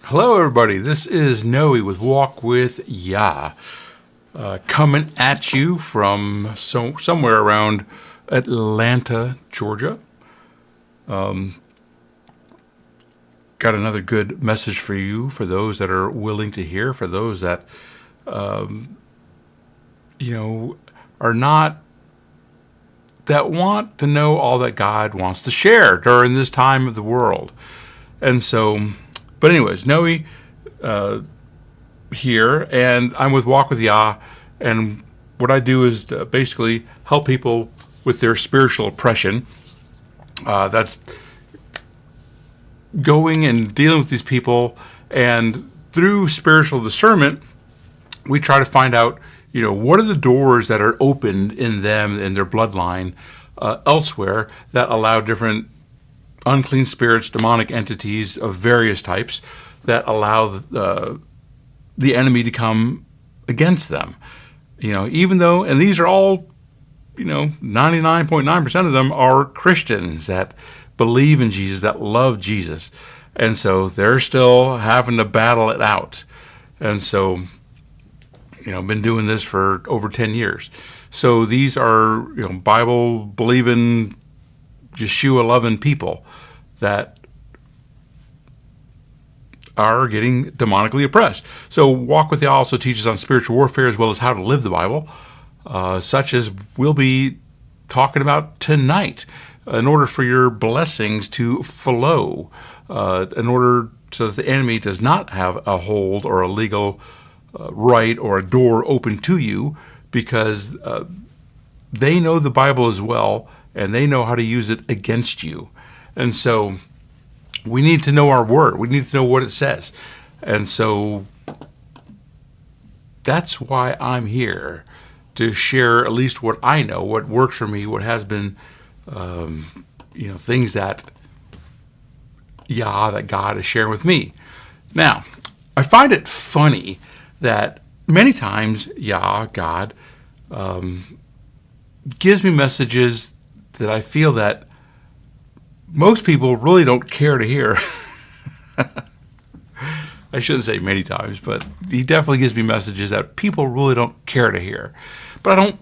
Hello, everybody. This is Noe with Walk with Yah, coming at you from somewhere around Atlanta, Georgia. Got another good message for you, for those that are willing to hear, for those that, are not, that want to know all that God wants to share during this time of the world. And so, but anyways, Noe here, and I'm with Walk with Yah, and what I do is basically help people with their spiritual oppression. That's going and dealing with these people, and through spiritual discernment, we try to find out, what are the doors that are opened in them, in their bloodline, elsewhere, that allow different unclean spirits, demonic entities of various types, that allow the enemy to come against them. Even though, and these are all, 99.9% of them are Christians that believe in Jesus, that love Jesus. And so they're still having to battle it out. And so, been doing this for over 10 years. So these are, Bible-believing, Yeshua-loving people that are getting demonically oppressed. So Walk with Yah also teaches on spiritual warfare as well as how to live the Bible, such as we'll be talking about tonight, in order for your blessings to flow, in order so that the enemy does not have a hold or a legal right or a door open to you, because they know the Bible as well, and they know how to use it against you. And so we need to know our word. We need to know what it says. And so that's why I'm here, to share at least what I know, what works for me, what has been, things that God is sharing with me. Now, I find it funny that many times God, gives me messages that I feel that most people really don't care to hear. I shouldn't say many times, but he definitely gives me messages that people really don't care to hear. But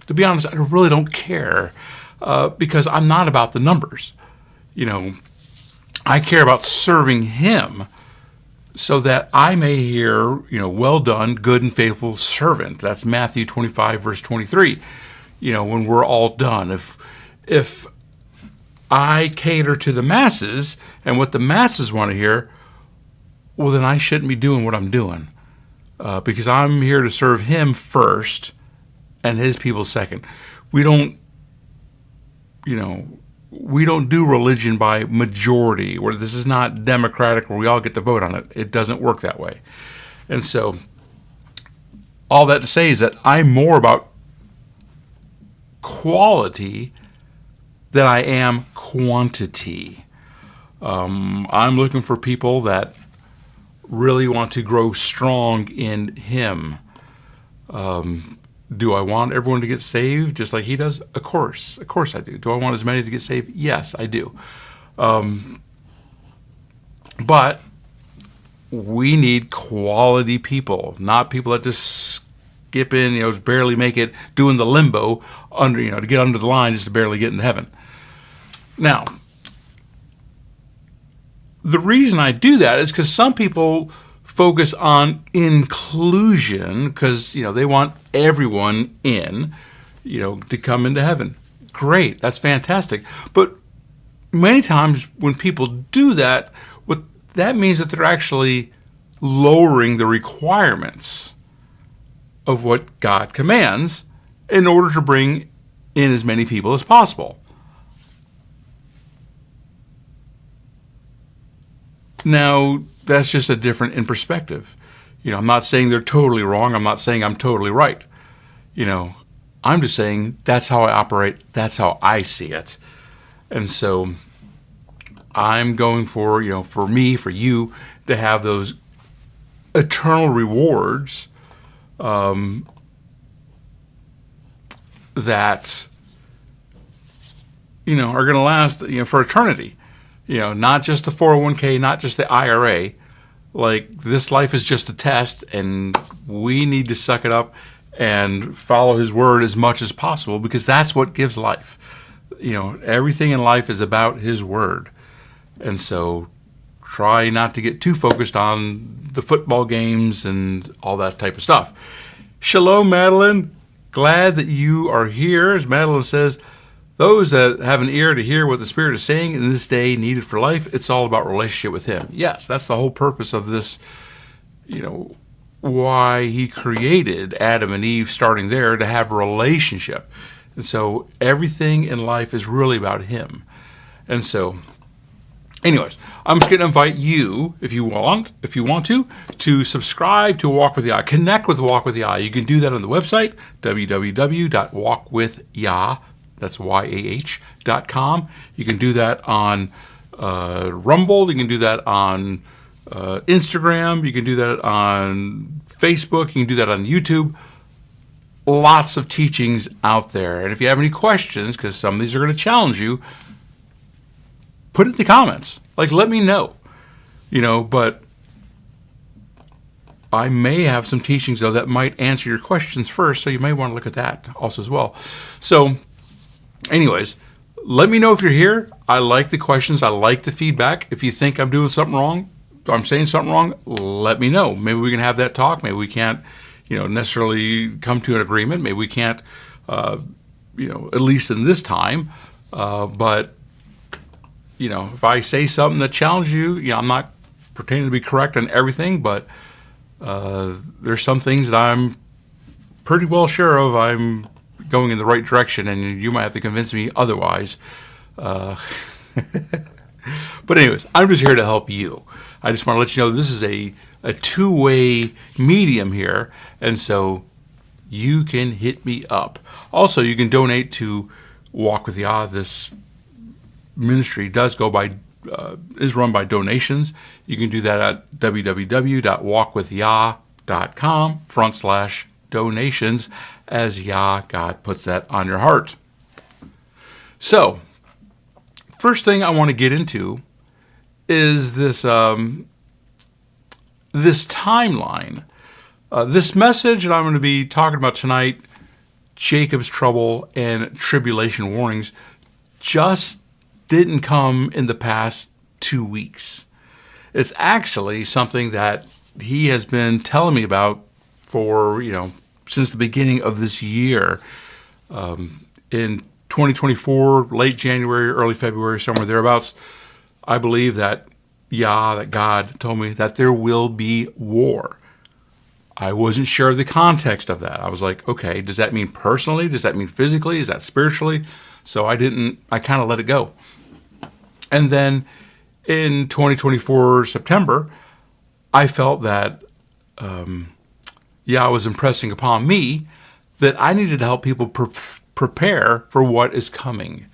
to be honest, I really don't care, because I'm not about the numbers. I care about serving him so that I may hear, well done, good and faithful servant. That's Matthew 25, verse 23. When we're all done. If I cater to the masses and what the masses want to hear, well, then I shouldn't be doing what I'm doing, because I'm here to serve him first and his people second. We don't do religion by majority, where this is not democratic where we all get to vote on it. It doesn't work that way. And so all that to say is that I'm more about quality than I am quantity. I'm looking for people that really want to grow strong in him. Do I want everyone to get saved just like he does? Of course I do. Do I want as many to get saved? Yes, I do. But we need quality people, not people that just skip in, just barely make it, doing the limbo under, to get under the line just to barely get into heaven. Now, the reason I do that is because some people focus on inclusion, because they want everyone in, to come into heaven. Great, that's fantastic. But many times when people do that, what that means that they're actually lowering the requirements of what God commands in order to bring in as many people as possible. Now, that's just a different in perspective. I'm not saying they're totally wrong. I'm not saying I'm totally right. I'm just saying that's how I operate. That's how I see it. And so I'm going for, for me, for you, to have those eternal rewards that, are going to last, for eternity. Not just the 401k, not just the IRA, like this life is just a test, and we need to suck it up and follow his word as much as possible, because that's what gives life. Everything in life is about his word. And so try not to get too focused on the football games and all that type of stuff. Shalom, Madeline. Glad that you are here. As Madeline says, those that have an ear to hear what the Spirit is saying in this day needed for life, it's all about relationship with him. Yes, that's the whole purpose of this, why he created Adam and Eve, starting there, to have a relationship. And so everything in life is really about him. And so, anyways, I'm just going to invite you, if you want to subscribe to Walk with Yah, connect with Walk with Yah. You can do that on the website, www.walkwithyah, that's YAH.com. You can do that on Rumble. You can do that on Instagram. You can do that on Facebook. You can do that on YouTube. Lots of teachings out there. And if you have any questions, because some of these are going to challenge you, put it in the comments. Let me know. But I may have some teachings, though, that might answer your questions first, so you may want to look at that also as well. So, anyways, let me know if you're here. I like the questions. I like the feedback. If you think I'm doing something wrong, if I'm saying something wrong, let me know. Maybe we can have that talk. Maybe we can't, necessarily come to an agreement. Maybe we can't, at least in this time. But if I say something that challenges you, I'm not pretending to be correct on everything, but there's some things that I'm pretty well sure of I'm going in the right direction, and you might have to convince me otherwise. But anyways, I'm just here to help you. I just want to let you know this is a two-way medium here, and so you can hit me up. Also, you can donate to Walk with Yah. This ministry is run by donations. You can do that at www.walkwithyah.com/donations, as Yah, God, puts that on your heart. So, first thing I want to get into is this this timeline. This message that I'm going to be talking about tonight, Jacob's trouble and tribulation warnings, just didn't come in the past 2 weeks. It's actually something that he has been telling me about for, since the beginning of this year. In 2024, late January, early February, somewhere thereabouts, I believe that God told me that there will be war. I wasn't sure of the context of that. I was like, okay, does that mean personally? Does that mean physically? Is that spiritually? So I kind of let it go. And then in 2024, September, I felt that Yah was impressing upon me that I needed to help people prepare for what is coming.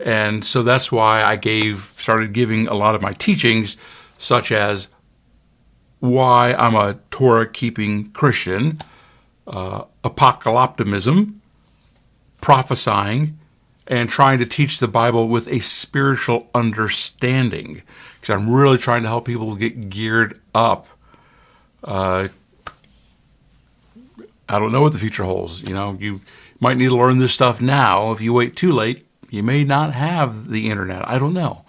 And so that's why I started giving a lot of my teachings, such as why I'm a Torah-keeping Christian, apocalypticism, prophesying, and trying to teach the Bible with a spiritual understanding. Because I'm really trying to help people get geared up. I don't know what the future holds. You might need to learn this stuff now. If you wait too late, you may not have the internet. I don't know.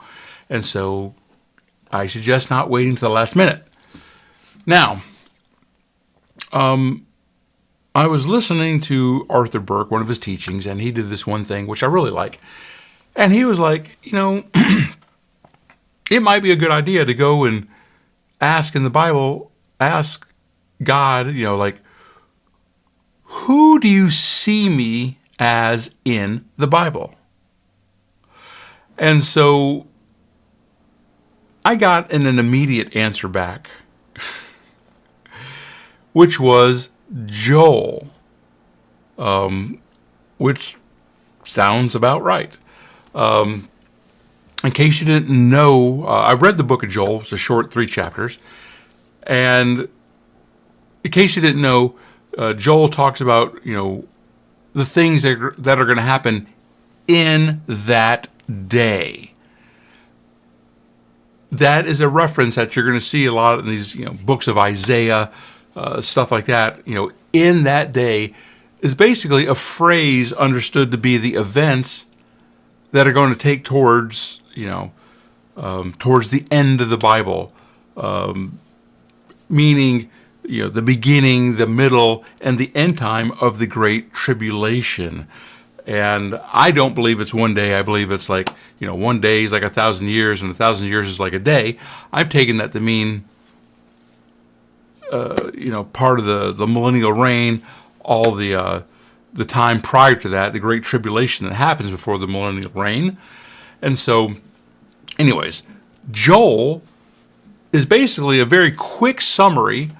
And so I suggest not waiting to the last minute. Now, I was listening to Arthur Burke, one of his teachings, and he did this one thing, which I really like. And he was like, it might be a good idea to go and ask in the Bible, ask God, who do you see me as in the Bible? And so I got an immediate answer back, which was Joel, which sounds about right. In case you didn't know, I read the book of Joel. It's a short 3 chapters. And in case you didn't know, Joel talks about, the things that are going to happen in that day. that is a reference that you're going to see a lot in these books of Isaiah, stuff like that. In that day is basically a phrase understood to be the events that are going to take towards towards the end of the Bible, meaning the beginning, the middle, and the end time of the Great Tribulation. And I don't believe it's one day. I believe it's like, one day is like 1,000 years, and 1,000 years is like a day. I've taken that to mean, part of the millennial reign, all the time prior to that, the Great Tribulation that happens before the millennial reign. And so, anyways, Joel is basically a very quick summary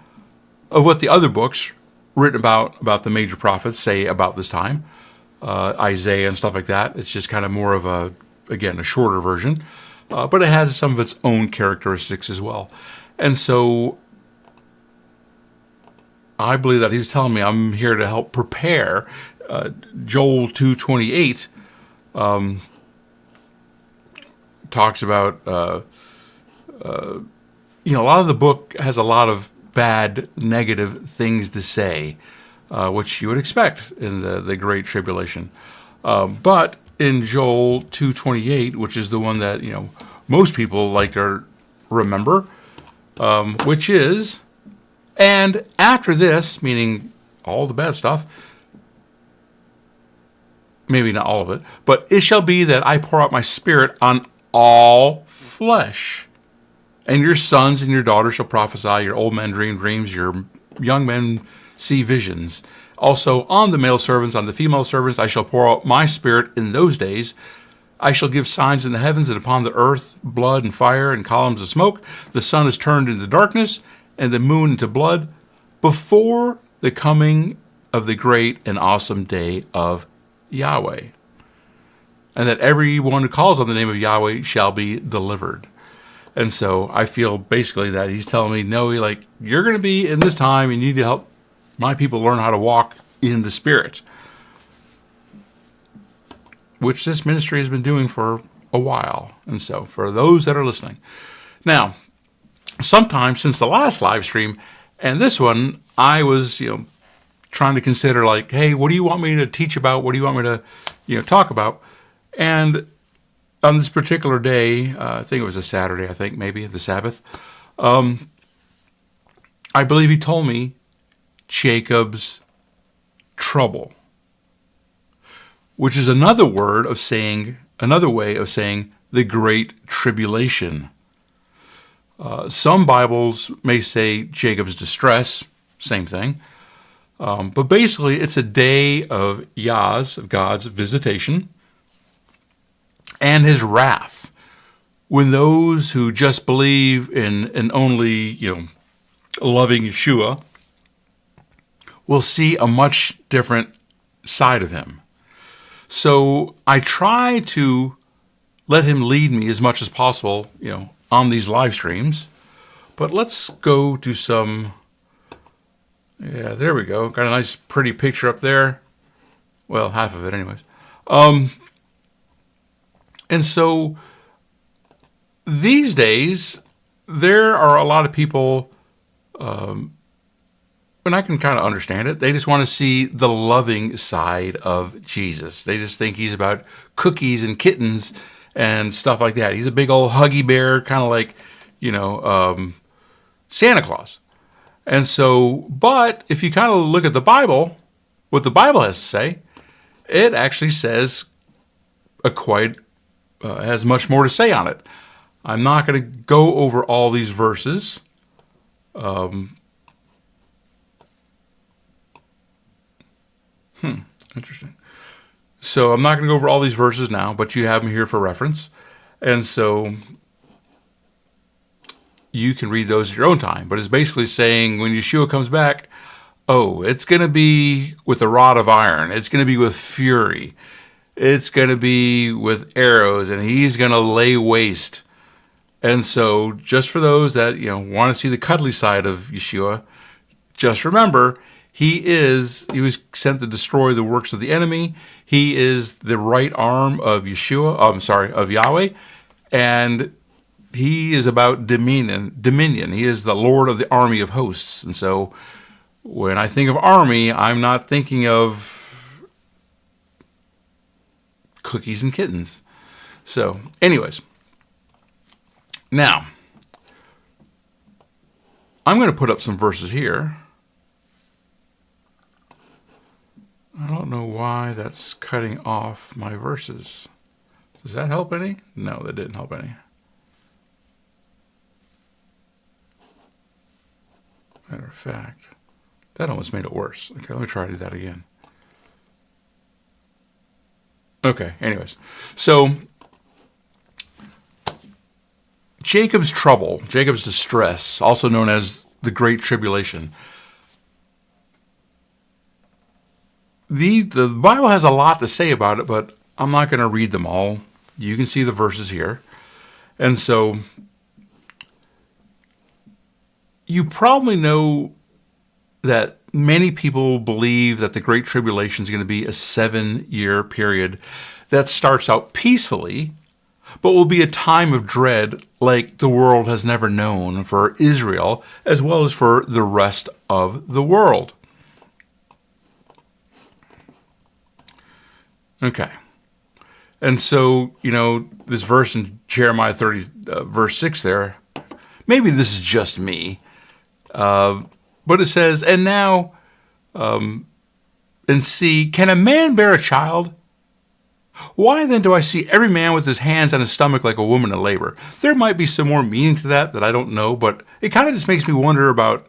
of what the other books written about the major prophets say about this time. Isaiah and stuff like that. It's just kind of more of a shorter version, but it has some of its own characteristics as well. And so I believe that he's telling me I'm here to help prepare. Joel 2:28 talks about a lot of the book has a lot of bad, negative things to say, which you would expect in the Great Tribulation. But in Joel 2:28, which is the one that most people like to remember, which is, and after this, meaning all the bad stuff, maybe not all of it, but it shall be that I pour out my Spirit on all flesh, and your sons and your daughters shall prophesy, your old men dream dreams, your young men see visions. Also on the male servants, on the female servants, I shall pour out my Spirit in those days. I shall give signs in the heavens and upon the earth, blood and fire and columns of smoke. The sun is turned into darkness and the moon into blood before the coming of the great and awesome day of Yahweh. And that everyone who calls on the name of Yahweh shall be delivered. And so I feel basically that he's telling me, no, you're going to be in this time, and you need to help my people learn how to walk in the Spirit, which this ministry has been doing for a while. And so for those that are listening. Now, sometime since the last live stream and this one, I was, trying to consider hey, what do you want me to teach about? What do you want me to, talk about? And on this particular day, I think it was a Saturday, maybe the Sabbath, I believe he told me Jacob's trouble, which is another way of saying the Great Tribulation. Some Bibles may say Jacob's distress, same thing. But basically, it's a day of Yah's, of God's visitation, and his wrath, when those who just believe in only, loving Yeshua will see a much different side of him. So I try to let him lead me as much as possible, on these live streams. But let's go to some, there we go. Got a nice pretty picture up there. Well, half of it anyways. And so these days, there are a lot of people, and I can kind of understand it. They just want to see the loving side of Jesus. They just think he's about cookies and kittens and stuff like that. He's a big old huggy bear, kind of like, Santa Claus. And so, but if you kind of look at the Bible, what the Bible has to say, it actually says has much more to say on it. I'm not going to go over all these verses. Interesting. So I'm not going to go over all these verses now, but you have them here for reference. And so you can read those at your own time. But it's basically saying when Yeshua comes back, it's going to be with a rod of iron. It's going to be with fury. It's going to be with arrows, and he's going to lay waste. And so just for those that, want to see the cuddly side of Yeshua, just remember, he was sent to destroy the works of the enemy. He is the right arm of of Yahweh. And he is about dominion. He is the Lord of the army of hosts. And so when I think of army, I'm not thinking of cookies and kittens. So anyways, now I'm going to put up some verses here. I don't know why that's cutting off my verses. Does that help any? No, that didn't help any. Matter of fact, that almost made it worse. Okay, let me try to do that again. Okay, anyways. So, Jacob's trouble, Jacob's distress, also known as the Great Tribulation. The Bible has a lot to say about it, but I'm not going to read them all. You can see the verses here. And so, you probably know that many people believe that the Great Tribulation is going to be a 7-year period that starts out peacefully, but will be a time of dread like the world has never known for Israel, as well as for the rest of the world. Okay. And so, this verse in Jeremiah 30, verse 6 there, maybe this is just me, but it says, and now, and see, can a man bear a child? Why then do I see every man with his hands on his stomach like a woman in labor? There might be some more meaning to that I don't know, but it kind of just makes me wonder about,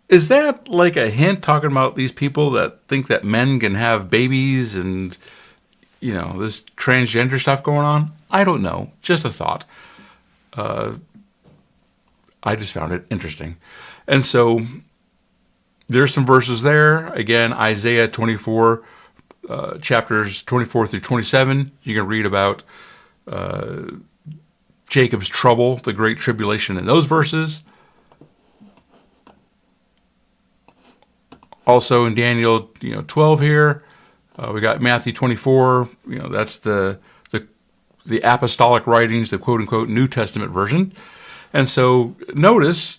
is that like a hint talking about these people that think that men can have babies and, this transgender stuff going on? I don't know. Just a thought. I just found it interesting. And so there's some verses there. Again, Isaiah 24, chapters 24 through 27. You can read about Jacob's trouble, the Great Tribulation in those verses. Also in Daniel 12 here. We got Matthew 24. That's the apostolic writings, the quote-unquote New Testament version. And so notice,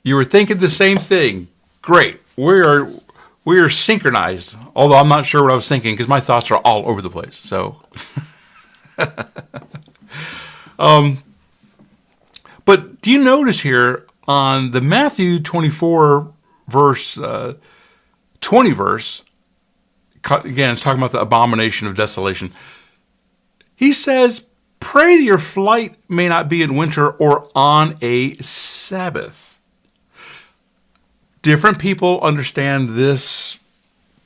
you were thinking the same thing. Great. We are synchronized. Although I'm not sure what I was thinking because my thoughts are all over the place. So, but do you notice here on the Matthew 24 verse 20 verse? Again, it's talking about the abomination of desolation. He says, "Pray that your flight may not be in winter or on a Sabbath." Different people understand this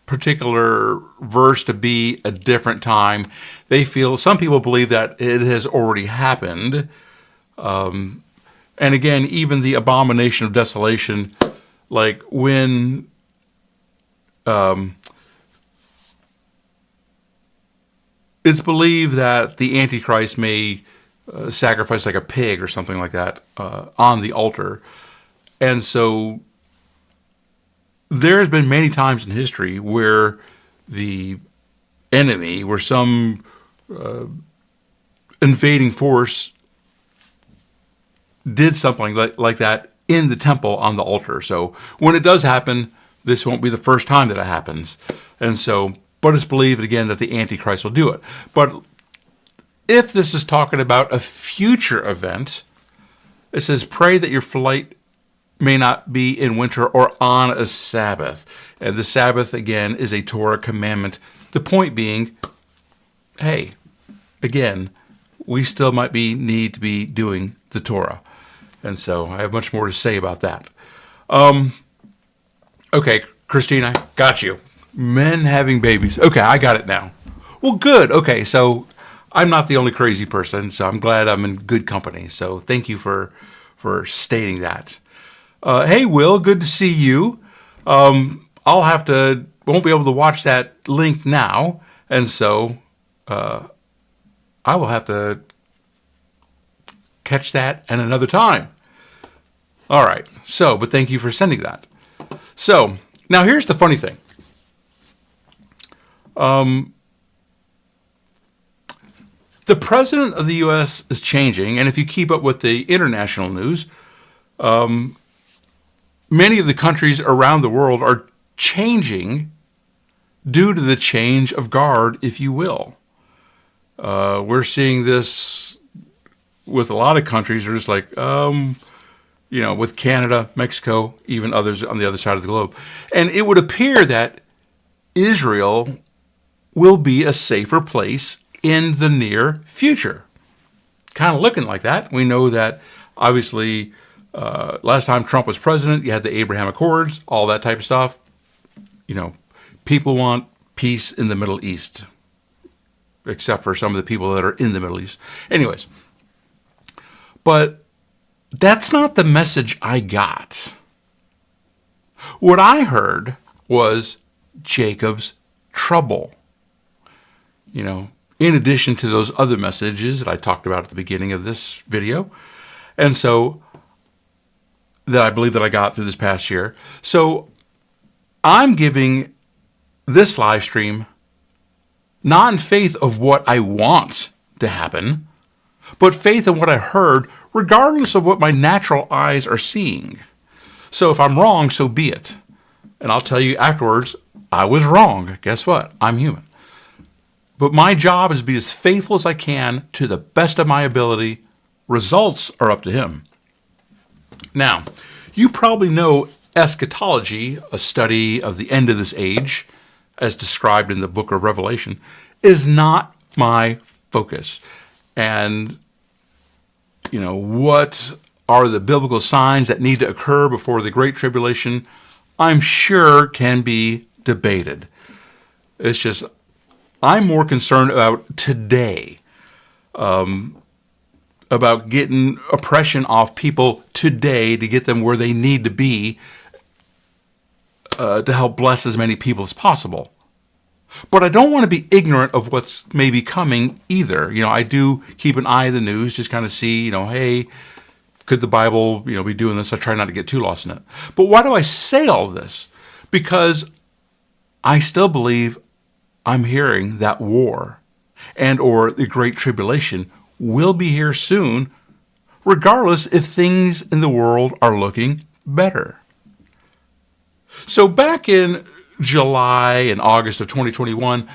particular verse to be a different time. Some people believe that it has already happened. And again, even the abomination of desolation, like when it's believed that the Antichrist may sacrifice like a pig or something like that on the altar. And so there's been many times in history where the enemy, where some invading force did something like that in the temple on the altar. So when it does happen, this won't be the first time that it happens. And so, but it's believed again that the Antichrist will do it. But if this is talking about a future event, it says, pray that your flight may not be in winter or on a Sabbath. And the Sabbath, again, is a Torah commandment. The point being, hey, again, we still might need to be doing the Torah. And so I have much more to say about that. Okay, Christina, got you. Men having babies. Okay, I got it now. Well, good. Okay, so I'm not the only crazy person, so I'm glad I'm in good company. So thank you for stating that. Hey, Will, good to see you. Won't be able to watch that link now, and so I will have to catch that at another time. All right, but thank you for sending that. So, now here's the funny thing. The The president of the U.S. is changing, and if you keep up with the international news, many of the countries around the world are changing due to the change of guard, if you will. We're seeing this with a lot of countries. They're just like, with Canada, Mexico, even others on the other side of the globe. And it would appear that Israel will be a safer place in the near future. Kind of looking like that. We know that, obviously, last time Trump was president, you had the Abraham Accords, all that type of stuff. People want peace in the Middle East, except for some of the people that are in the Middle East. Anyways, but that's not the message I got. What I heard was Jacob's trouble. In addition to those other messages that I talked about at the beginning of this video. And so, that I believe that I got through this past year. So, I'm giving this live stream not in faith of what I want to happen, but faith in what I heard, regardless of what my natural eyes are seeing. So if I'm wrong, so be it. And I'll tell you afterwards, I was wrong. Guess what? I'm human. But my job is to be as faithful as I can to the best of my ability. Results are up to him. Now, you probably know eschatology, a study of the end of this age, as described in the book of Revelation, is not my focus. And, what are the biblical signs that need to occur before the Great Tribulation, I'm sure can be debated. It's just, I'm more concerned about today, about getting oppression off people today to get them where they need to be to help bless as many people as possible. But I don't want to be ignorant of what's maybe coming either. I do keep an eye on the news, just kind of see, hey, could the Bible, be doing this? I try not to get too lost in it. But why do I say all this? Because I still believe I'm hearing that war and or the Great Tribulation will be here soon, regardless if things in the world are looking better. So back in July and August of 2021,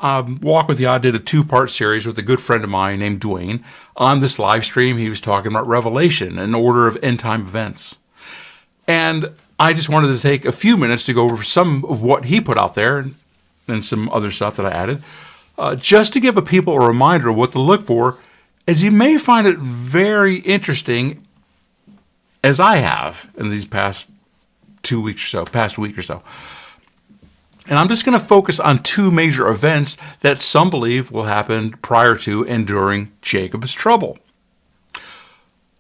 Walk with God did a two-part series with a good friend of mine named Dwayne. On this live stream, he was talking about Revelation, an order of end-time events. And I just wanted to take a few minutes to go over some of what he put out there and some other stuff that I added, just to give people a reminder of what to look for, as you may find it very interesting, as I have in these past 2 weeks or so, past week or so. And I'm just going to focus on two major events that some believe will happen prior to and during Jacob's trouble.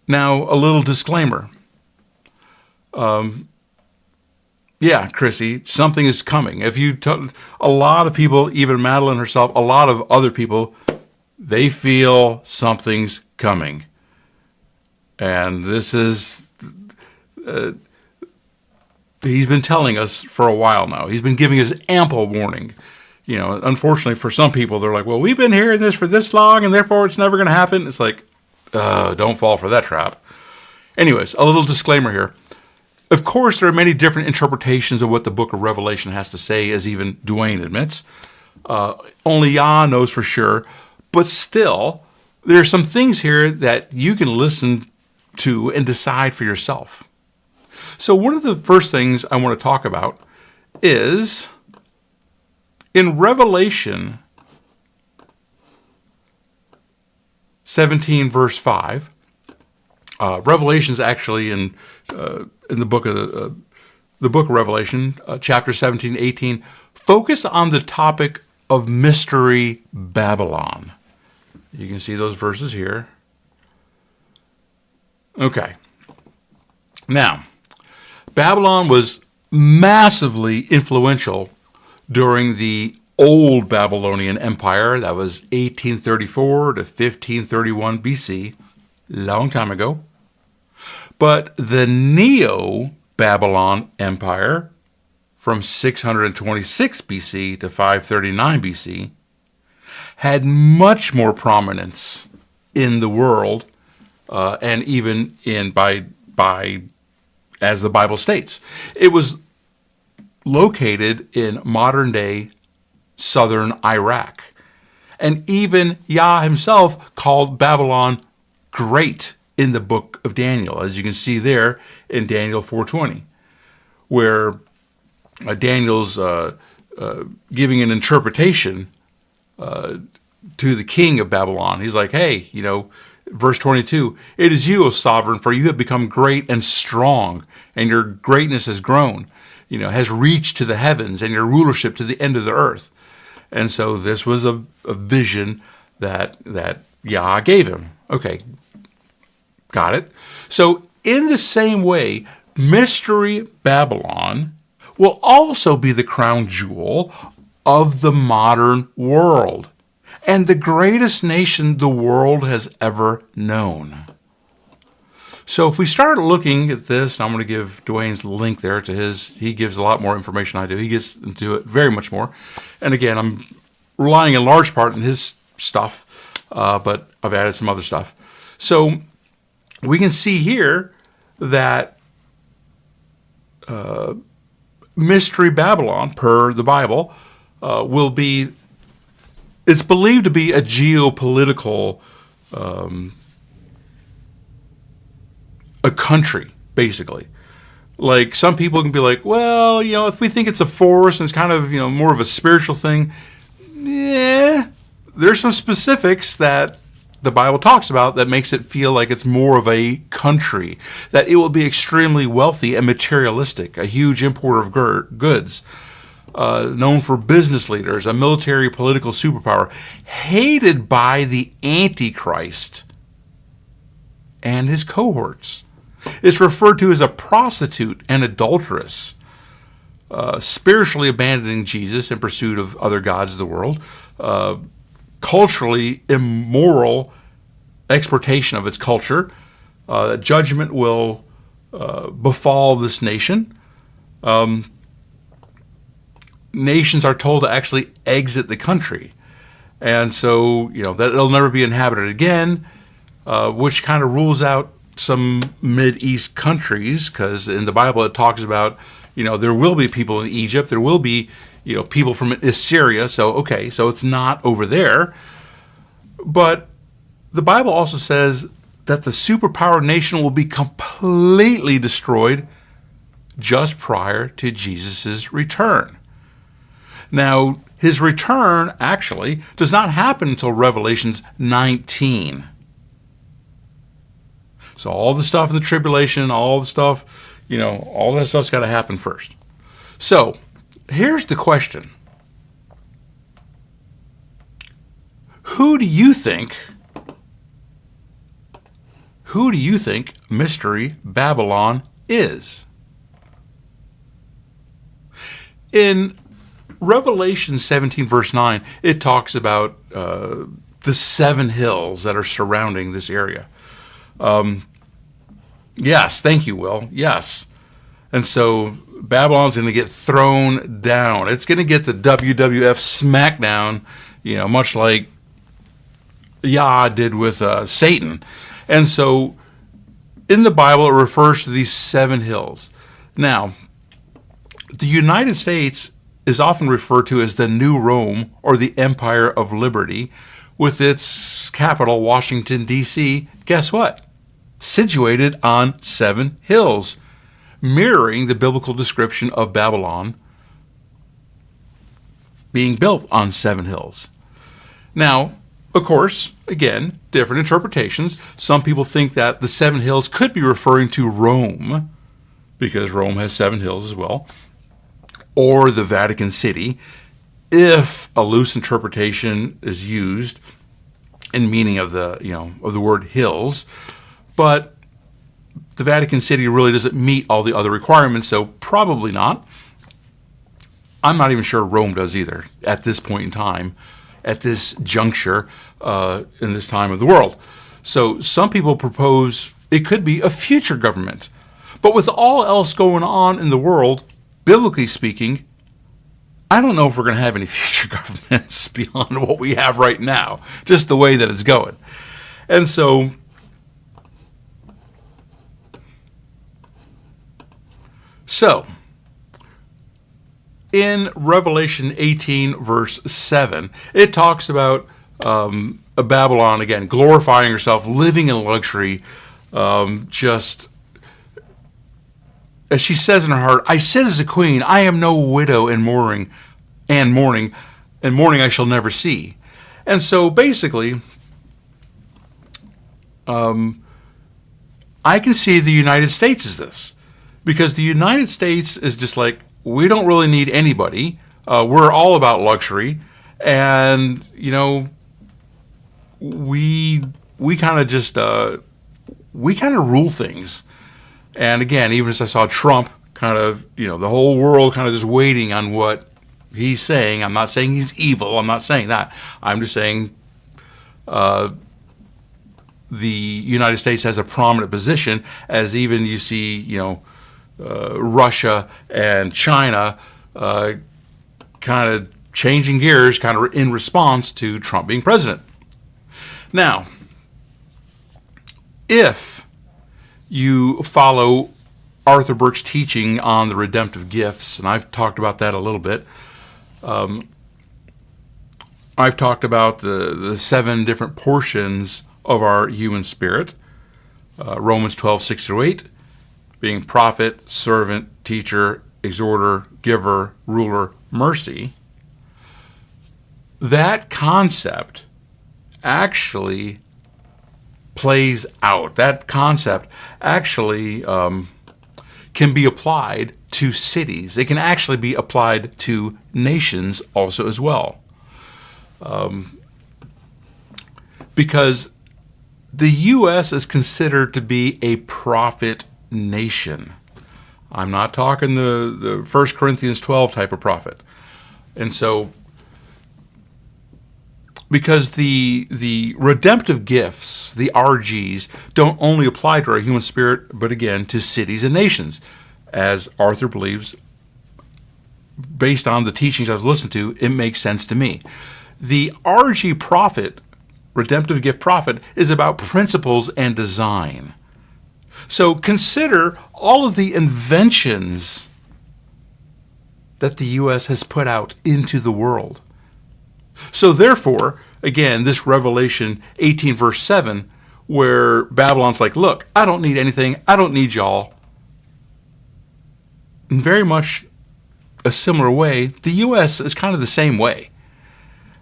Now, a little disclaimer. Yeah, Chrissy, something is coming. If you a lot of people, even Madeline herself, a lot of other people, they feel something's coming. And this is... he's been telling us for a while now. He's been giving us ample warning. Unfortunately for some people, they're like, well, we've been hearing this for this long, and therefore it's never going to happen. It's like, don't fall for that trap. Anyways, a little disclaimer here. Of course, there are many different interpretations of what the book of Revelation has to say, as even Dwayne admits. Only Yah knows for sure. But still, there are some things here that you can listen to and decide for yourself. So one of the first things I want to talk about is in Revelation 17, verse 5. Revelation is actually in the book of Revelation, chapter 17, 18. Focus on the topic of mystery Babylon. You can see those verses here. Okay. Now, Babylon was massively influential during the old Babylonian Empire. That was 1834 to 1531 BC, long time ago. But the Neo-Babylon Empire, from 626 BC to 539 BC, had much more prominence in the world, and even by as the Bible states. It was located in modern-day southern Iraq. And even Yah himself called Babylon great in the book of Daniel, as you can see there in Daniel 4:20, where Daniel's giving an interpretation to the king of Babylon. He's like, hey, verse 22, it is you, O sovereign, for you have become great and strong, and your greatness has grown, has reached to the heavens, and your rulership to the end of the earth. And so this was a vision that Yah gave him. Okay, got it. So in the same way, Mystery Babylon will also be the crown jewel of the modern world, and the greatest nation the world has ever known. So if we start looking at this, I'm going to give Dwayne's link there to he gives a lot more information than I do. He gets into it very much more. And again, I'm relying in large part on his stuff, but I've added some other stuff. So we can see here that Mystery Babylon, per the Bible, it's believed to be a geopolitical a country, basically. Like, some people can be like, well, if we think it's a force and it's kind of, more of a spiritual thing, there's some specifics that the Bible talks about that makes it feel like it's more of a country, that it will be extremely wealthy and materialistic, a huge importer of goods, known for business leaders, a military political superpower, hated by the Antichrist and his cohorts. It's referred to as a prostitute and adulteress, spiritually abandoning Jesus in pursuit of other gods of the world, culturally immoral exportation of its culture. Judgment will befall this nation. Nations are told to actually exit the country. And so, that it'll never be inhabited again, which kind of rules out some Mideast countries, because in the Bible it talks about, there will be people in Egypt, there will be, people from Assyria, so it's not over there. But the Bible also says that the superpower nation will be completely destroyed just prior to Jesus' return. Now, his return actually does not happen until Revelations 19. So all the stuff in the tribulation, all the stuff, all that stuff's got to happen first. So here's the question. Who do you think Mystery Babylon is? In Revelation 17, verse 9, it talks about the 7 hills that are surrounding this area. Yes, thank you, Will. Yes. And so Babylon's going to get thrown down. It's going to get the WWF smackdown, much like Yah did with Satan. And so in the Bible, it refers to these 7 hills. Now, the United States is often referred to as the New Rome, or the Empire of Liberty, with its capital, Washington, D.C., guess what? Situated on 7 hills, mirroring the biblical description of Babylon being built on 7 hills. Now, of course, again, different interpretations. Some people think that the 7 hills could be referring to Rome, because Rome has 7 hills as well, or the Vatican City, if a loose interpretation is used in meaning of the word hills. But the Vatican City really doesn't meet all the other requirements, so probably not. I'm not even sure Rome does either at this point in time, at this juncture, in this time of the world. So some people propose it could be a future government. But with all else going on in the world, biblically speaking, I don't know if we're going to have any future governments beyond what we have right now, just the way that it's going. And so, in Revelation 18, verse 7, it talks about Babylon, again, glorifying herself, living in luxury, just, as she says in her heart, I sit as a queen, I am no widow in mourning, and mourning I shall never see. And so basically, I can see the United States as this, because the United States is just like, we don't really need anybody. We're all about luxury, and we kind of just we kind of rule things. And again, even as I saw Trump, kind of the whole world kind of just waiting on what he's saying. I'm not saying he's evil. I'm not saying that. I'm just saying the United States has a prominent position, as even you see, Russia and China kind of changing gears, kind of in response to Trump being president. Now, if you follow Arthur Burt's teaching on the redemptive gifts, and I've talked about that a little bit, I've talked about the 7 different portions of our human spirit, Romans 12, 6 through 8, being prophet, servant, teacher, exhorter, giver, ruler, mercy. That concept actually plays out. That concept actually can be applied to cities. It can actually be applied to nations also as well. Because the U.S. is considered to be a prophet nation. I'm not talking the 1 Corinthians 12 type of prophet. And so, because the redemptive gifts, the RGs, don't only apply to our human spirit, but again, to cities and nations. As Arthur believes, based on the teachings I've listened to, it makes sense to me. The RG prophet, redemptive gift prophet, is about principles and design. So consider all of the inventions that the U.S. has put out into the world. So therefore, again, this Revelation 18 verse 7, where Babylon's like, look, I don't need anything, I don't need y'all. In very much a similar way, the U.S. is kind of the same way.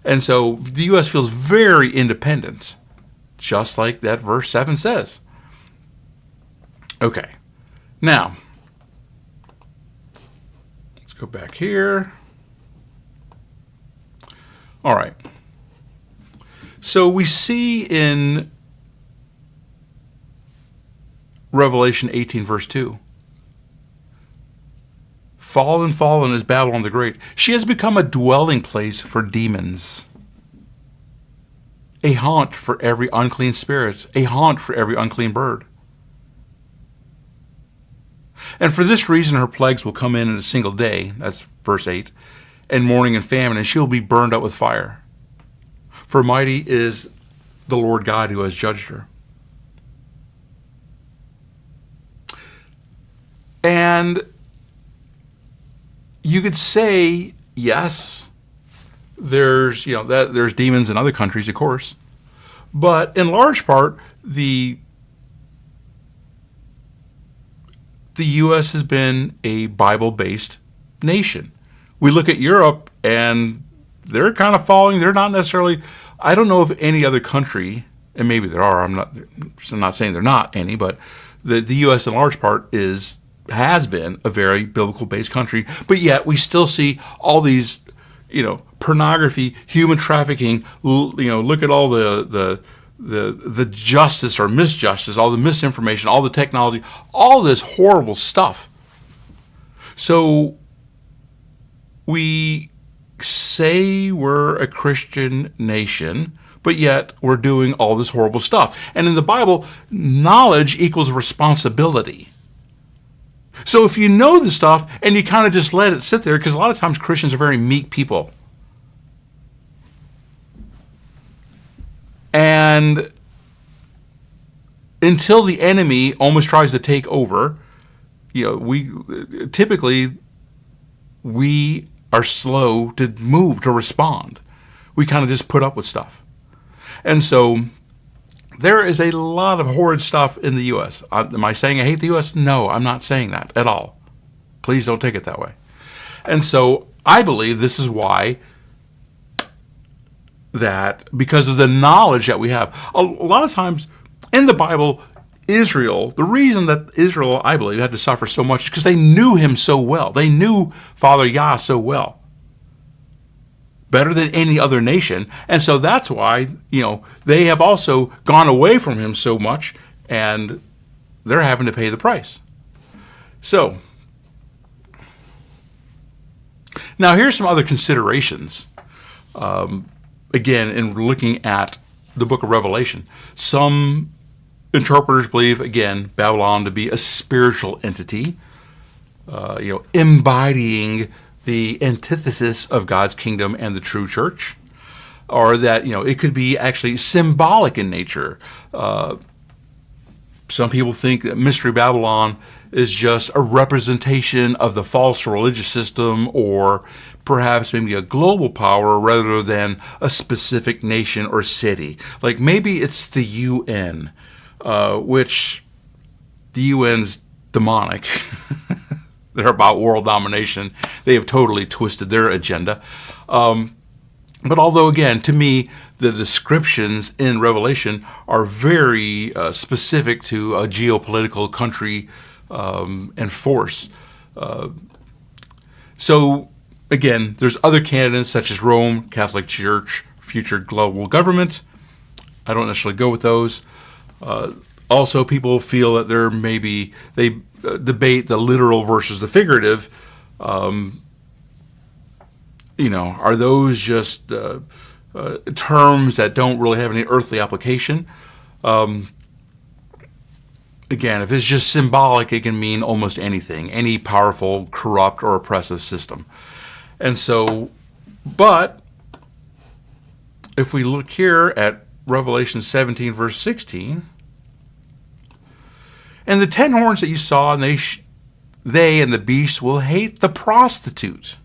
And so the U.S. feels very independent, just like that verse 7 says. Okay, now, let's go back here. All right. So we see in Revelation 18, verse 2, fallen, fallen is Babylon the Great. She has become a dwelling place for demons, a haunt for every unclean spirit, a haunt for every unclean bird. And for this reason her plagues will come in a single day, that's verse 8, and mourning and famine, and she will be burned up with fire. For mighty is the Lord God who has judged her. And you could say, yes, there's there's demons in other countries, of course, but in large part, the U.S. has been a Bible-based nation. We look at Europe, and they're kind of following. They're not necessarily. I don't know of any other country, and maybe there are. I'm not saying there are not any, but the U.S. in large part has been a very biblical-based country. But yet we still see all these, pornography, human trafficking. Look at all the justice or misjustice, all the misinformation, all the technology, all this horrible stuff. So we say we're a Christian nation, but yet we're doing all this horrible stuff. And in the Bible, knowledge equals responsibility. So if you know the stuff and you kind of just let it sit there, because a lot of times Christians are very meek people. And until the enemy almost tries to take over, we are slow to move, to respond. We kind of just put up with stuff. And so there is a lot of horrid stuff in the U.S. Am I saying I hate the U.S.? No, I'm not saying that at all. Please don't take it that way. And so I believe this is why, that because of the knowledge that we have, a lot of times in the Bible, Israel, the reason that Israel, I believe, had to suffer so much is because they knew him so well. They knew Father Yah so well, better than any other nation. And so that's why, they have also gone away from him so much, and they're having to pay the price. So, now here's some other considerations. Again, in looking at the book of Revelation, some interpreters believe, again, Babylon to be a spiritual entity, embodying the antithesis of God's kingdom and the true church, or that, it could be actually symbolic in nature. Some people think that Mystery Babylon is just a representation of the false religious system, or perhaps maybe a global power rather than a specific nation or city. Like maybe it's the UN, which the UN's demonic. They're about world domination. They have totally twisted their agenda. But although, again, to me, the descriptions in Revelation are very specific to a geopolitical country and force. So, again, there's other candidates such as Rome, Catholic Church, future global government. I don't necessarily go with those. Also, people feel that they debate the literal versus the figurative. Are those just terms that don't really have any earthly application? Again, if it's just symbolic, it can mean almost anything, any powerful, corrupt, or oppressive system. And so, but if we look here at Revelation 17, verse 16, and the 10 horns that you saw, and they and the beast will hate the prostitute.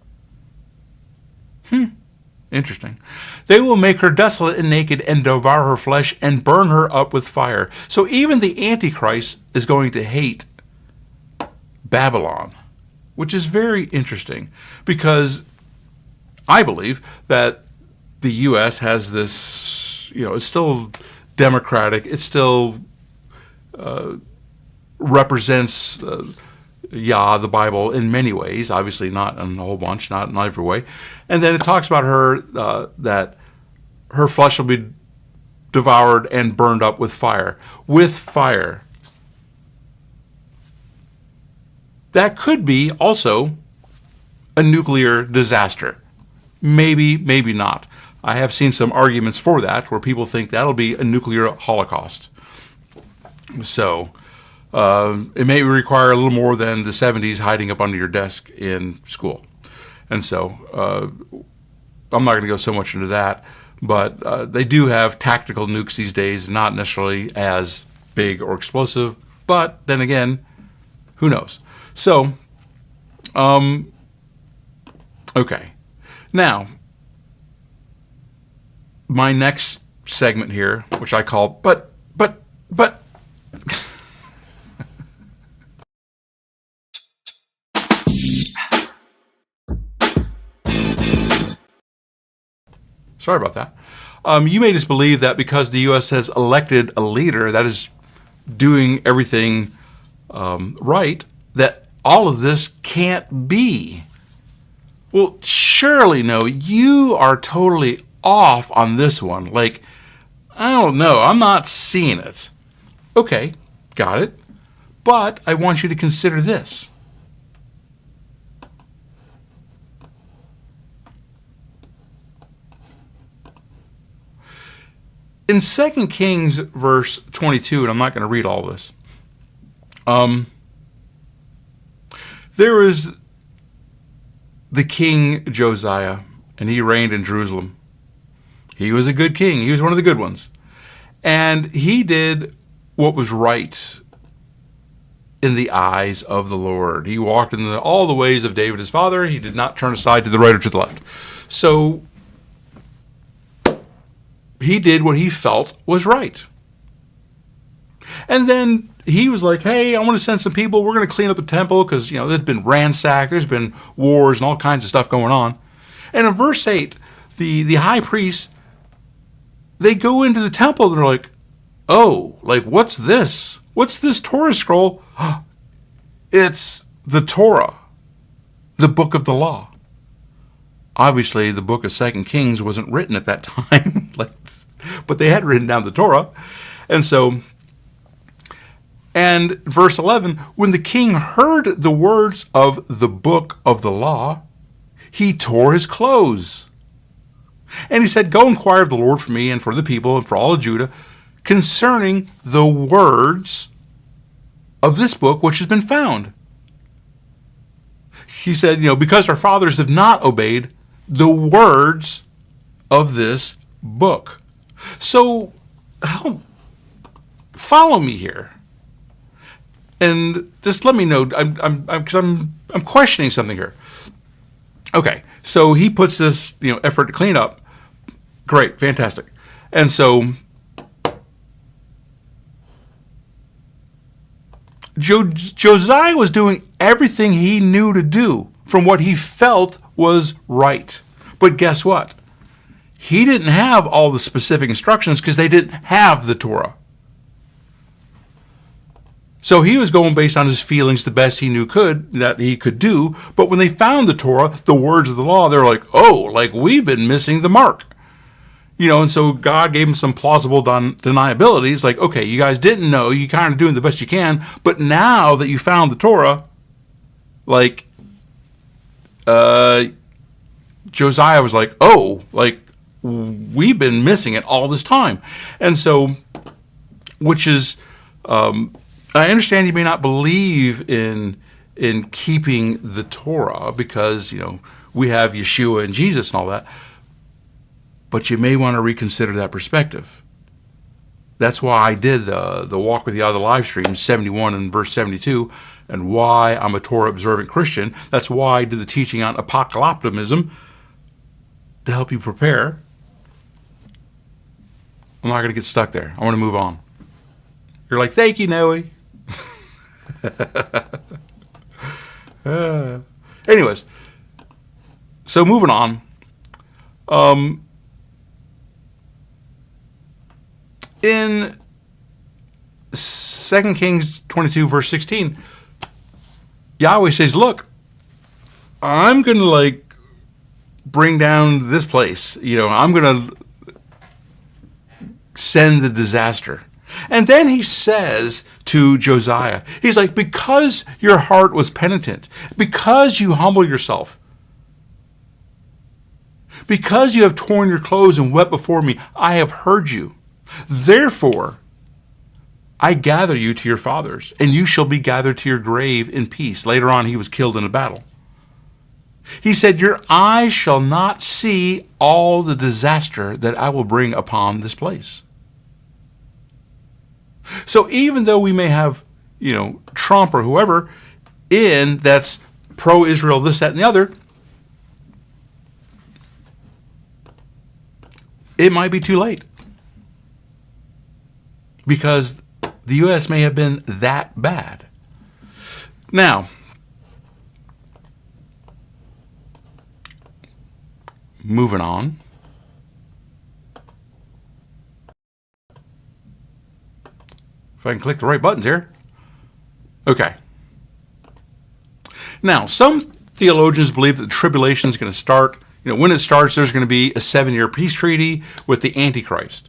Interesting. They will make her desolate and naked and devour her flesh and burn her up with fire. So even the Antichrist is going to hate Babylon, which is very interesting, because I believe that the U.S. has this, it's still democratic. It still represents Yah, the Bible, in many ways. Obviously not in a whole bunch, not in every way. And then it talks about her, that her flesh will be devoured and burned up with fire. With fire. That could be also a nuclear disaster. Maybe, maybe not. I have seen some arguments for that, where people think that'll be a nuclear holocaust. So, it may require a little more than the 70s hiding up under your desk in school. And so, I'm not going to go so much into that, but they do have tactical nukes these days, not necessarily as big or explosive, but then again, who knows? So, okay. Now, my next segment here, which I call, but. Sorry about that. You may just believe that because the U.S. has elected a leader that is doing everything right, that all of this can't be. Well, surely no. You are totally off on this one. Like, I don't know. I'm not seeing it. Okay, got it. But I want you to consider this. In 2 Kings verse 22, and I'm not going to read all of this, There is the king Josiah, and he reigned in Jerusalem. He was a good king. He was one of the good ones. And he did what was right in the eyes of the Lord. He walked in all the ways of David his father. He did not turn aside to the right or to the left. So he did what he felt was right. And then he was like, hey, I want to send some people. We're going to clean up the temple because, there's been ransacked. There's been wars and all kinds of stuff going on. And in verse 8, the high priests, they go into the temple and they're like, oh, like, what's this? What's this Torah scroll? It's the Torah, the book of the law. Obviously, the book of 2 Kings wasn't written at that time, but they had written down the Torah. And verse 11, when the king heard the words of the book of the law, he tore his clothes. And he said, go inquire of the Lord for me and for the people and for all of Judah concerning the words of this book which has been found. He said, because our fathers have not obeyed the words of this book. So, follow me here. And just let me know, because I'm questioning something here. Okay, so he puts this, effort to clean up. Great, fantastic. And so Josiah was doing everything he knew to do from what he felt was right. But guess what? He didn't have all the specific instructions because they didn't have the Torah. So he was going based on his feelings the best he knew that he could do. But when they found the Torah, the words of the law, they're like, oh, like we've been missing the mark. And so God gave him some plausible deniability. It's like, okay, you guys didn't know. You kind of doing the best you can. But now that you found the Torah, Josiah was like, oh, like we've been missing it all this time. And so, which is, I understand you may not believe in keeping the Torah because, we have Yeshua and Jesus and all that. But you may want to reconsider that perspective. That's why I did the Walk with Yah, the live stream, 71 and verse 72, and why I'm a Torah-observant Christian. That's why I did the teaching on apocalypticism to help you prepare. I'm not going to get stuck there. I want to move on. You're like, thank you, Noe. Anyways, so moving on. In 2 Kings 22, verse 16, Yahweh says, look, I'm going to bring down this place. I'm going to send the disaster. And then he says to Josiah, he's like, because your heart was penitent, because you humble yourself, because you have torn your clothes and wept before me, I have heard you. Therefore, I gather you to your fathers, and you shall be gathered to your grave in peace. Later on, he was killed in a battle. He said, your eyes shall not see all the disaster that I will bring upon this place. So even though we may have, Trump or whoever that's pro-Israel, this, that, and the other, it might be too late. Because the U.S. may have been that bad. Now, moving on. If I can click the right buttons here. Okay. Now, some theologians believe that the tribulation is going to start. When it starts, there's going to be a 7-year peace treaty with the Antichrist.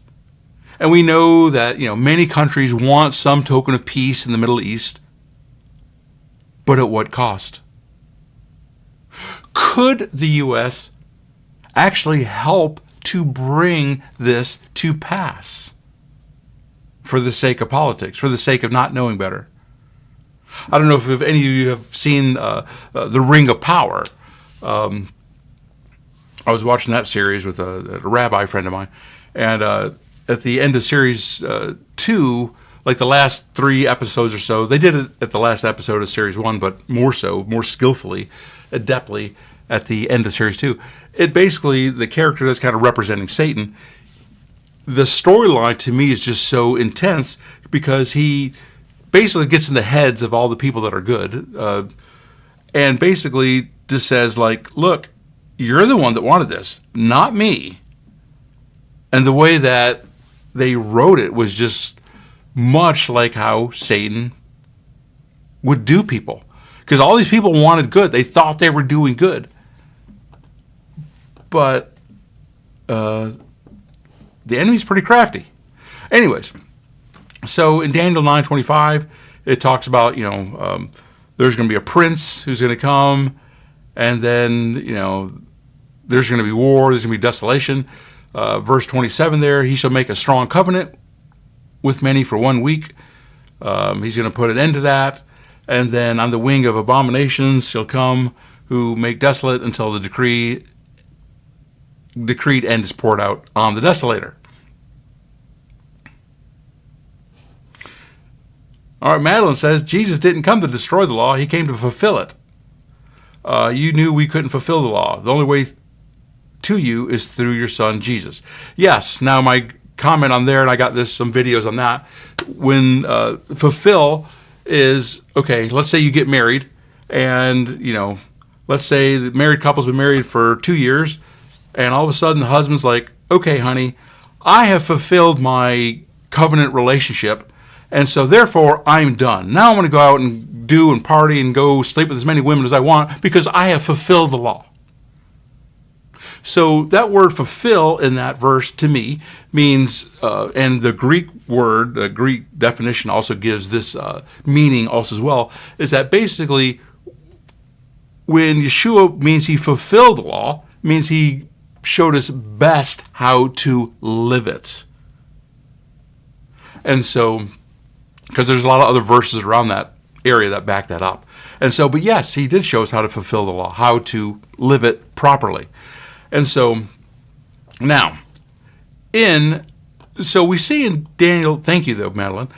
And we know that, many countries want some token of peace in the Middle East. But at what cost? Could the U.S. actually help to bring this to pass? For the sake of politics, for the sake of not knowing better. I don't know if any of you have seen The Ring of Power. I was watching that series with a rabbi friend of mine, and at the end of series 2, like the last 3 episodes or so, they did it at the last episode of series 1, but more skillfully, adeptly at the end of series 2. It basically, the character that's kind of representing Satan, the storyline to me is just so intense because he basically gets in the heads of all the people that are good, and basically just says, like, look, you're the one that wanted this, not me. And the way that they wrote it was just much like how Satan would do people. Because all these people wanted good. They thought they were doing good. But the enemy's pretty crafty. Anyways, so in Daniel 9:25, it talks about, there's going to be a prince who's going to come, and then, there's going to be war, there's going to be desolation. Verse 27 there, he shall make a strong covenant with many for 1 week. He's going to put an end to that. And then on the wing of abominations shall come who make desolate until the decreed end is poured out on the desolator. All right, Madeline says, Jesus didn't come to destroy the law, he came to fulfill it. You knew we couldn't fulfill the law. The only way to you is through your son, Jesus. Yes, now my comment on there, and I got some videos on that, when fulfill is, okay, let's say you get married, and, let's say the married couple's been married for 2 years, and all of a sudden the husband's like, okay, honey, I have fulfilled my covenant relationship, and so therefore I'm done. Now I'm going to go out and do and party and go sleep with as many women as I want because I have fulfilled the law. So that word fulfill in that verse to me means, and the Greek word, the Greek definition also gives this meaning also as well, is that basically when Yeshua means he fulfilled the law, means he showed us best how to live it. And so, because there's a lot of other verses around that area that back that up. And so, but yes, he did show us how to fulfill the law, how to live it properly. And so, now, so we see in Daniel, thank you though, Madeline,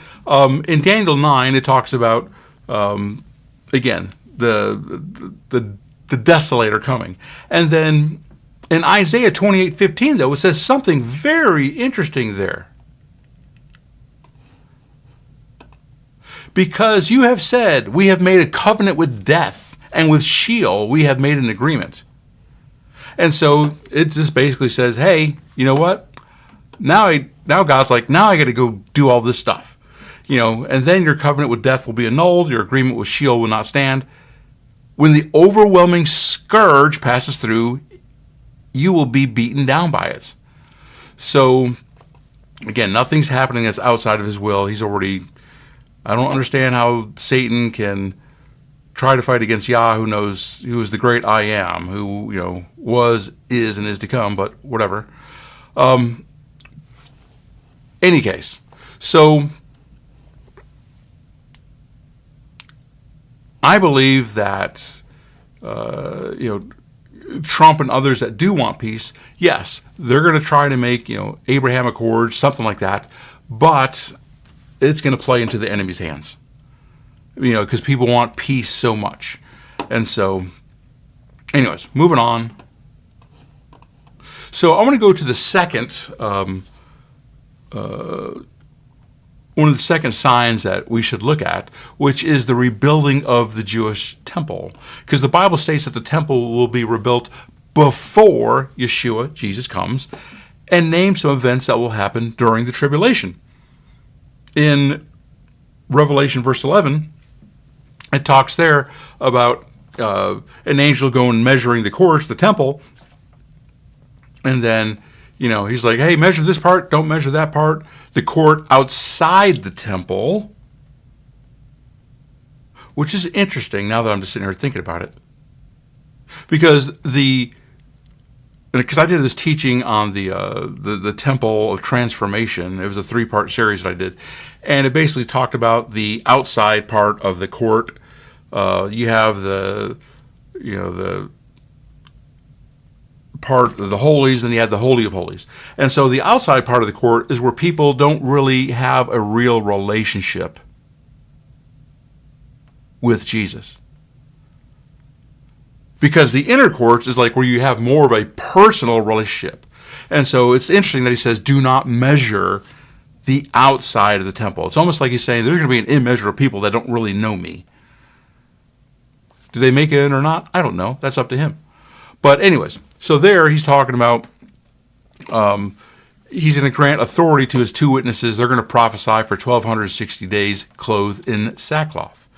in Daniel 9, it talks about, again, the desolator coming. And then in Isaiah 28:15, though, it says something very interesting there. Because you have said, we have made a covenant with death, and with Sheol we have made an agreement. And so it just basically says, hey, you know what? Now God's like, now I got to go do all this stuff. And then your covenant with death will be annulled. Your agreement with Sheol will not stand. When the overwhelming scourge passes through, you will be beaten down by it. So, again, nothing's happening that's outside of his will. He's already, I don't understand how Satan can try to fight against Yah, who knows, who is the great I am, who, was, is, and is to come, but whatever. Any case, so I believe that, Trump and others that do want peace, yes, they're going to try to make, Abraham Accords, something like that, but it's going to play into the enemy's hands. Because people want peace so much. And so, anyways, moving on. So I want to go to the second, one of the second signs that we should look at, which is the rebuilding of the Jewish temple. Because the Bible states that the temple will be rebuilt before Yeshua, Jesus, comes, and names some events that will happen during the tribulation. In Revelation verse 11, it talks there about an angel going measuring the courts, the temple, and then, he's like, hey, measure this part, don't measure that part. The court outside the temple, which is interesting now that I'm just sitting here thinking about it. Because because I did this teaching on the Temple of Transformation. It was a 3-part series that I did, and it basically talked about the outside part of the court. You have the part of the holies, and you have the Holy of Holies. And so the outside part of the court is where people don't really have a real relationship with Jesus. Because the inner courts is like where you have more of a personal relationship. And so it's interesting that he says, do not measure the outside of the temple. It's almost like he's saying there's going to be an immeasure of people that don't really know me. Do they make it in or not? I don't know. That's up to him. But anyways, so there he's talking about he's going to grant authority to his 2 witnesses. They're going to prophesy for 1,260 days clothed in sackcloth.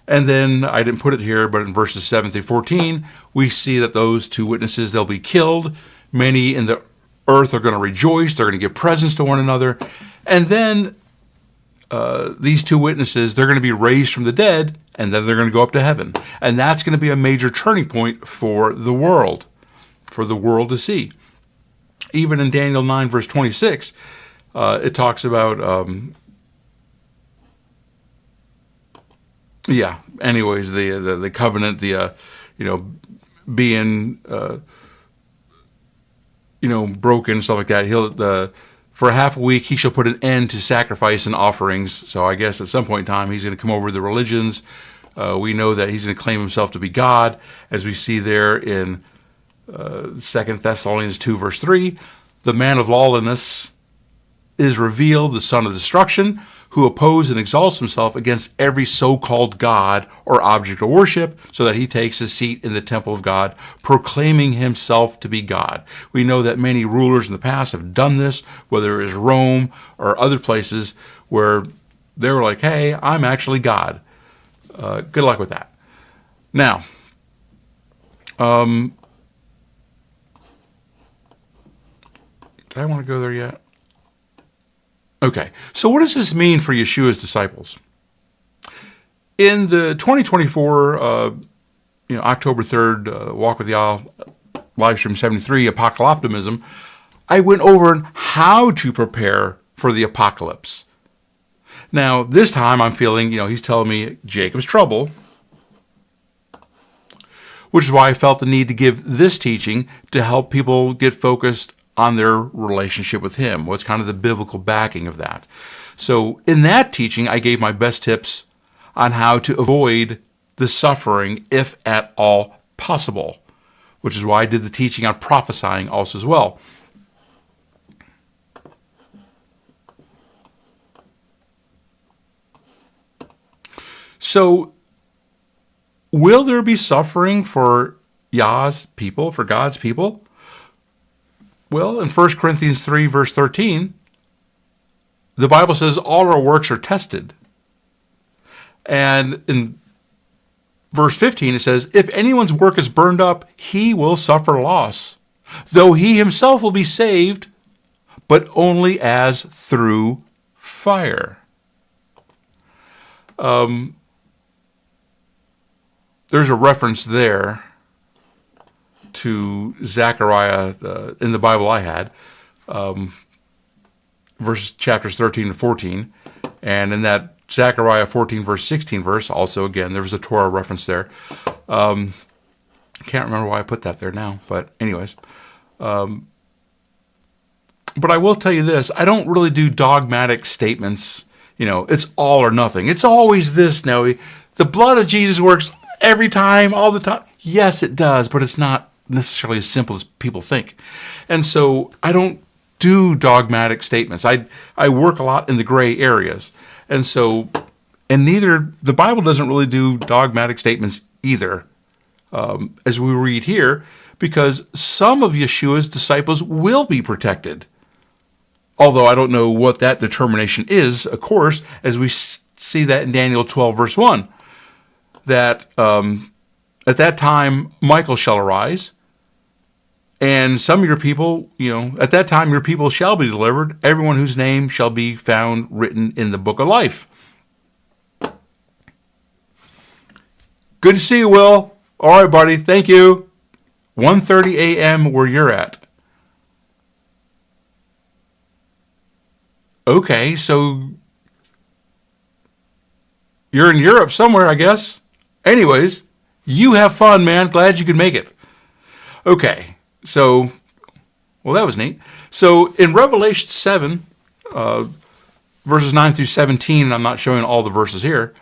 And then, I didn't put it here, but in verses 7 through 14, we see that those 2 witnesses, they'll be killed. Many in the earth are going to rejoice. They're going to give presents to one another. And then these 2 witnesses, they're going to be raised from the dead, and then they're going to go up to heaven. And that's going to be a major turning point for the world to see. Even in Daniel 9, verse 26, it talks about, the covenant, being, broken, stuff like that. For half a week, he shall put an end to sacrifice and offerings. So I guess at some point in time, he's going to come over the religions. We know that he's going to claim himself to be God, as we see there in 2 Thessalonians 2, verse 3. The man of lawlessness is revealed, the son of destruction, who opposes and exalts himself against every so-called God or object of worship, so that he takes his seat in the temple of God, proclaiming himself to be God. We know that many rulers in the past have done this, whether it is Rome or other places, where they were like, hey, I'm actually God. Good luck with that. Now, did I want to go there yet? Okay, so what does this mean for Yeshua's disciples? In the 2024, October 3rd, Walk with Yah, Livestream 73, Apocalyptimism, I went over how to prepare for the apocalypse. Now, this time I'm feeling, he's telling me Jacob's trouble, which is why I felt the need to give this teaching to help people get focused on their relationship with him. What's kind of the biblical backing of that? So in that teaching, I gave my best tips on how to avoid the suffering, if at all possible, which is why I did the teaching on prophesying also as well. So, will there be suffering for Yah's people, for God's people? Well, in 1 Corinthians 3, verse 13, the Bible says all our works are tested. And in verse 15, it says, if anyone's work is burned up, he will suffer loss, though he himself will be saved, but only as through fire. There's a reference there to Zechariah in the Bible I had, chapters 13 and 14, and in that Zechariah 14 verse 16 verse, also again there was a Torah reference there. Can't remember why I put that there now, but anyways. But I will tell you this: I don't really do dogmatic statements. It's all or nothing. It's always this. Now, the blood of Jesus works every time, all the time. Yes, it does, but it's not necessarily as simple as people think. And so I don't do dogmatic statements. I work a lot in the gray areas. And so, neither, the Bible doesn't really do dogmatic statements either, as we read here, because some of Yeshua's disciples will be protected. Although I don't know what that determination is, of course, as we see that in Daniel 12, verse 1, that at that time Michael shall arise, and some of your people, at that time your people shall be delivered, everyone whose name shall be found written in the book of life. Good to see you, Will. All right, buddy. Thank you. 1:30 a.m. where you're at. Okay, so you're in Europe somewhere, I guess. Anyways, you have fun, man. Glad you could make it. Okay, so, well, that was neat. So in Revelation 7, verses 9 through 17, and I'm not showing all the verses here,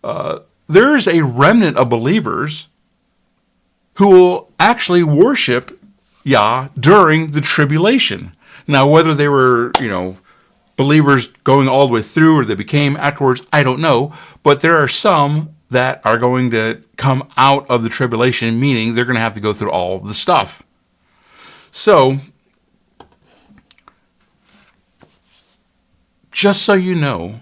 there is a remnant of believers who will actually worship Yah during the tribulation. Now, whether they were, believers going all the way through or they became afterwards, I don't know. But there are some that are going to come out of the tribulation, meaning they're going to have to go through all the stuff. So, just so you know,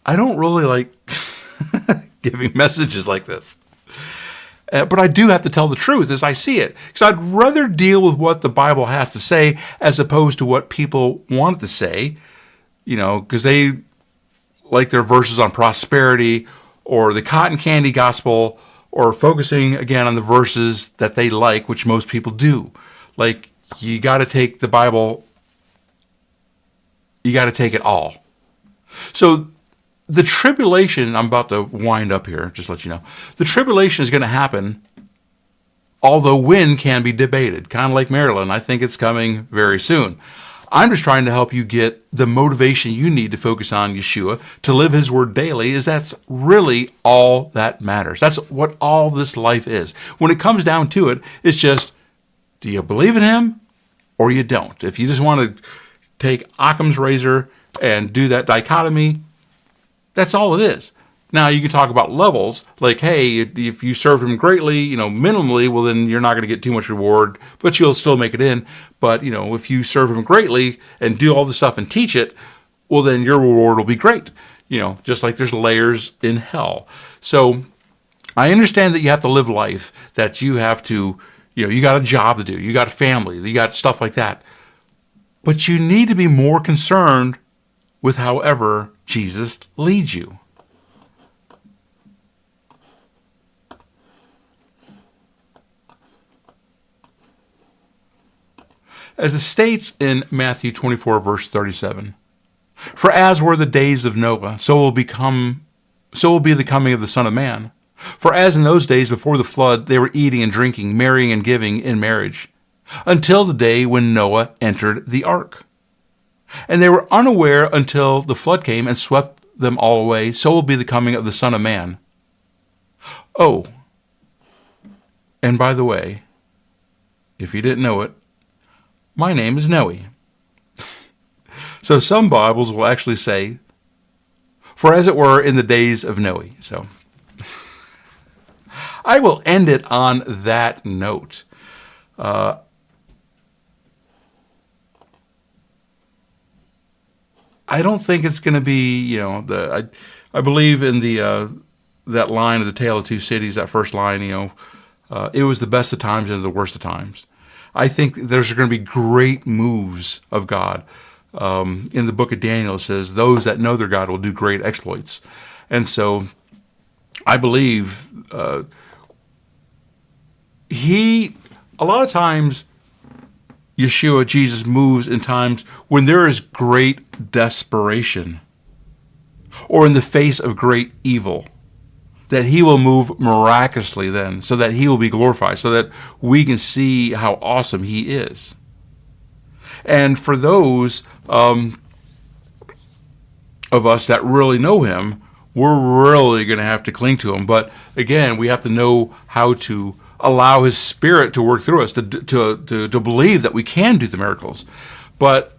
I don't really like giving messages like this. But I do have to tell the truth as I see it. Because I'd rather deal with what the Bible has to say as opposed to what people want it to say. Because they like their verses on prosperity or the cotton candy gospel or focusing, again, on the verses that they like, which most people do. Like, you got to take the Bible, you got to take it all. So the tribulation, I'm about to wind up here, just to let you know. The tribulation is going to happen, although when can be debated. Kind of like Maryland, I think it's coming very soon. I'm just trying to help you get the motivation you need to focus on Yeshua, to live his word daily, is that's really all that matters. That's what all this life is. When it comes down to it, it's just, do you believe in him or you don't? If you just want to take Occam's razor and do that dichotomy, that's all it is. Now, you can talk about levels, like, hey, if you served him greatly, minimally, well, then you're not going to get too much reward, but you'll still make it in. But, if you serve him greatly and do all the stuff and teach it, well, then your reward will be great. Just like there's layers in hell. So I understand that you have to live life, that you have to, you got a job to do, you got a family, you got stuff like that. But you need to be more concerned with however Jesus leads you. As it states in Matthew 24, verse 37, "For as were the days of Noah, so will be the coming of the Son of Man. For as in those days before the flood, they were eating and drinking, marrying and giving in marriage, until the day when Noah entered the ark. And they were unaware until the flood came and swept them all away. So will be the coming of the Son of Man. Oh, and by the way, if you didn't know it, my name is Noe." So some Bibles will actually say, "For as it were in the days of Noe." So I will end it on that note. I don't think it's going to be, I believe in that line of the Tale of Two Cities, that first line, it was the best of times and the worst of times. I think there's going to be great moves of God. In the book of Daniel, it says, those that know their God will do great exploits. And so I believe a lot of times, Yeshua, Jesus, moves in times when there is great desperation or in the face of great evil, that he will move miraculously then, so that he will be glorified, so that we can see how awesome he is. And for those of us that really know him, we're really going to have to cling to him. But again, we have to know how to allow his spirit to work through us, to believe that we can do the miracles. But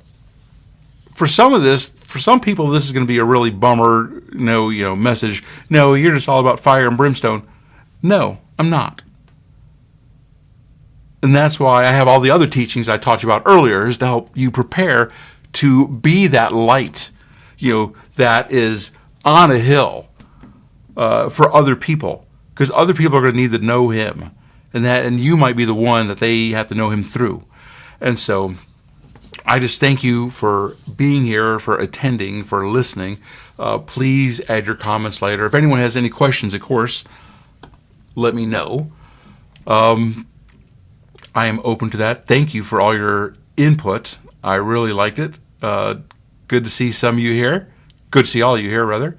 for some people, this is going to be a really bummer, message. No, you're just all about fire and brimstone. No, I'm not. And that's why I have all the other teachings I taught you about earlier, is to help you prepare to be that light, that is on a hill for other people, because other people are going to need to know him, and you might be the one that they have to know him through. And so I just thank you for being here, for attending, for listening. Please add your comments later. If anyone has any questions, of course, let me know. I am open to that. Thank you for all your input. I really liked it. Good to see some of you here. Good to see all of you here, rather.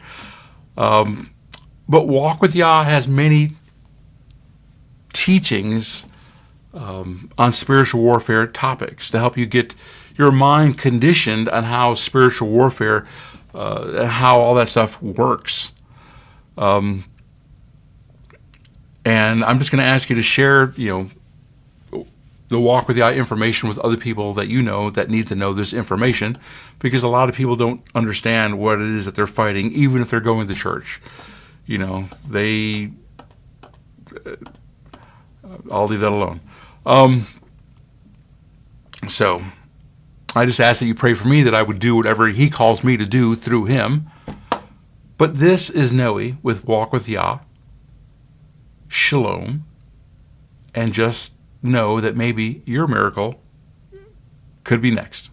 But Walk with Yah has many teachings on spiritual warfare topics to help you get your mind conditioned on how spiritual warfare and how all that stuff works. And I'm just going to ask you to share, the Walk with Yah information with other people that you know that need to know this information, because a lot of people don't understand what it is that they're fighting, even if they're going to church. I'll leave that alone. So I just ask that you pray for me that I would do whatever he calls me to do through him. But this is Noe with Walk with Yah. Shalom. And just know that maybe your miracle could be next.